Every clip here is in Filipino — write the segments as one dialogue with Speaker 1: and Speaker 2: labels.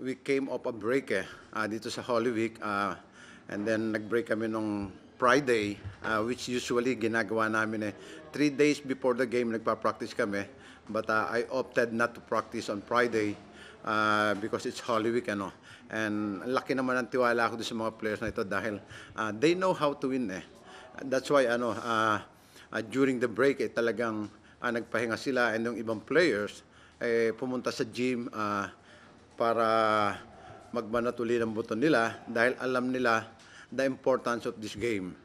Speaker 1: we came off a break dito sa Holy Week. And then nag-break kami nung Friday, which usually ginagawa namin 3 days before the game nagpa-practice kami. But I opted not to practice on Friday because it's Holy Week. And laki naman ang tiwala ko sa mga players na ito dahil they know how to win. That's why during the break talagang nagpahinga sila, and yung ibang players pumunta sa gym para magbanatuli ng buto nila dahil alam nila the importance of this game.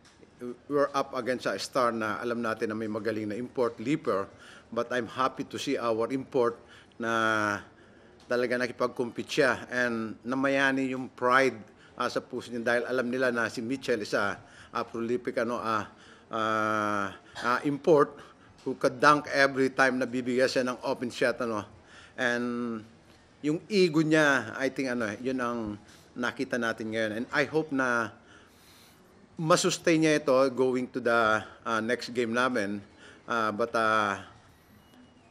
Speaker 1: We're up against a star na alam natin na may magaling na import, Leaper, but I'm happy to see our import na talaga nakipag-compete siya and namayani yung pride sa puso niya dahil alam nila na si Mitchell is a prolific import who could dunk every time na bibigyan siya ng open shot. And yung ego niya, I think yun ang nakita natin ngayon. And I hope na masustain niya ito going to the next game namin. But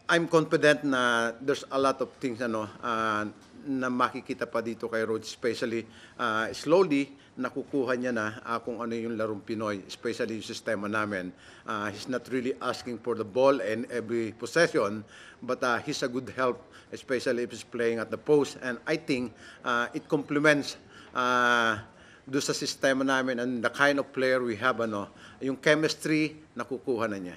Speaker 1: I'm confident na there's a lot of things na makikita pa dito kay Rhodes, especially slowly nakukuha niya na kung ano yung larong Pinoy, especially yung sistema namin. He's not really asking for the ball in every possession, but he's a good help, especially if he's playing at the post. And I think it complements do sa sistema namin and the kind of player we have. Yung chemistry nakukuha na niya.